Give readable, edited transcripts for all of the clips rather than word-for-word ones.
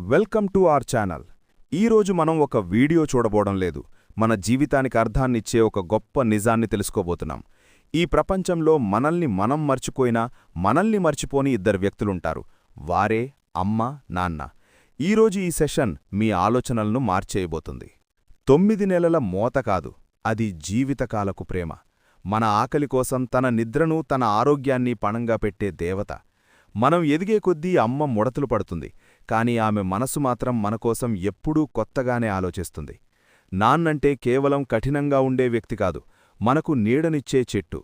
Welcome to our channel. ఈరోజు మనం ఒక వీడియో చూడబోవడం లేదు, మన జీవితానికి అర్థాన్నిచ్చే ఒక గొప్ప నిజాన్ని తెలుసుకోబోతున్నాం. ఈ ప్రపంచంలో మనల్ని మనం మర్చిపోయినా మనల్ని మర్చిపోని ఇద్దరు వ్యక్తులుంటారు. వారే అమ్మ, నాన్న. ఈరోజు ఈ సెషన్ మీ ఆలోచనలను మార్చేయబోతుంది. 9 నెలల మోత కాదు, అది జీవితకాలపు ప్రేమ. మన ఆకలి కోసం తన నిద్రను, తన ఆరోగ్యాన్ని పణంగా పెట్టే దేవత. మనం ఎదిగే కొద్దీ అమ్మ ముడతలు పడుతుంది, కాని ఆమె మనసు మాత్రం మనకోసం ఎప్పుడూ కొత్తగానే ఆలోచిస్తుంది. నాన్నంటే కేవలం కఠినంగా ఉండే వ్యక్తి కాదు, మనకు నీడనిచ్చే చెట్టు.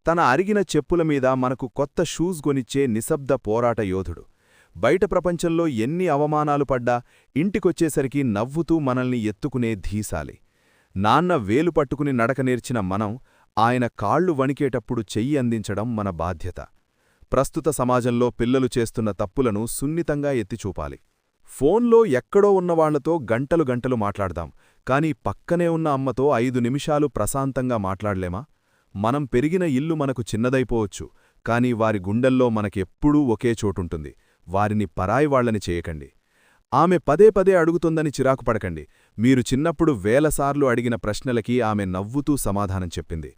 తన అరిగిన చెప్పుల మీద మనకు కొత్త షూస్ గొనిచ్చే నిశ్శబ్ద పోరాట యోధుడు. బయట ప్రపంచంలో ఎన్ని అవమానాలు పడ్డా ఇంటికొచ్చేసరికి నవ్వుతూ మనల్ని ఎత్తుకునే ధీశాలి. నాన్న వేలు పట్టుకుని నడక నేర్చిన మనం, ఆయన కాళ్లు వణికేటప్పుడు చెయ్యి అందించడం మన బాధ్యత. ప్రస్తుత సమాజంలో పిల్లలు చేస్తున్న తప్పులను సున్నితంగా ఎత్తిచూపాలి. ఫోన్లో ఎక్కడో ఉన్నవాళ్లతో గంటలు గంటలు మాట్లాడదాం, కాని పక్కనే ఉన్న అమ్మతో 5 నిమిషాలు ప్రశాంతంగా మాట్లాడలేమా? మనం పెరిగిన ఇల్లు మనకు చిన్నదైపోవచ్చు, కాని వారి గుండెల్లో మనకెప్పుడూ ఒకే చోటుంటుంది. వారిని పరాయివాళ్లని చేయకండి. ఆమె పదే పదే అడుగుతుందని చిరాకు పడకండి. మీరు చిన్నప్పుడు వేలసార్లు అడిగిన ప్రశ్నలకి ఆమె నవ్వుతూ సమాధానం చెప్పింది.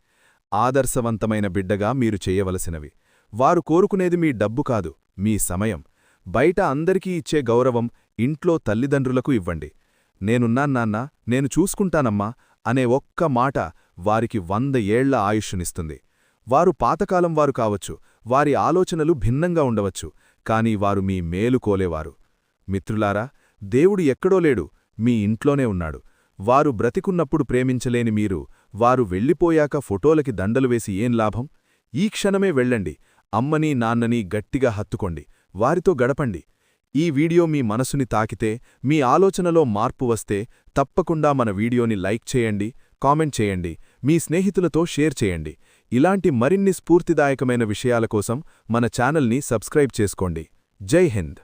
ఆదర్శవంతమైన బిడ్డగా మీరు చేయవలసినవి. వారు కోరుకునేది మీ డబ్బు కాదు, మీ సమయం. బయట అందరికీ ఇచ్చే గౌరవం ఇంట్లో తల్లిదండ్రులకు ఇవ్వండి. నేనున్నాన్నాన్నా, నేను చూసుకుంటానమ్మా అనే ఒక్క మాట వారికి 100 ఏళ్ల ఆయుష్షునిస్తుంది. వారు పాతకాలం వారు కావచ్చు, వారి ఆలోచనలు భిన్నంగా ఉండవచ్చు, కాని వారు మీ మేలు కోలేవారు. మిత్రులారా, దేవుడు ఎక్కడో లేడు, మీ ఇంట్లోనే ఉన్నాడు. వారు బ్రతికున్నప్పుడు ప్రేమించలేని మీరు, వారు వెళ్ళిపోయాక ఫోటోలకి దండలు వేసి ఏం లాభం? ఈ క్షణమే వెళ్ళండి, అమ్మని నాన్నని గట్టిగా హత్తుకోండి, వారితో గడపండి. ఈ వీడియో మీ మనసుని తాకితే, మీ ఆలోచనలో మార్పు వస్తే తప్పకుండా మన వీడియోని లైక్ చేయండి, కామెంట్ చేయండి, మీ స్నేహితులతో షేర్ చేయండి. ఇలాంటి మరిన్ని స్ఫూర్తిదాయకమైన విషయాల కోసం మన ఛానల్ని సబ్స్క్రైబ్ చేసుకోండి. జై హింద్.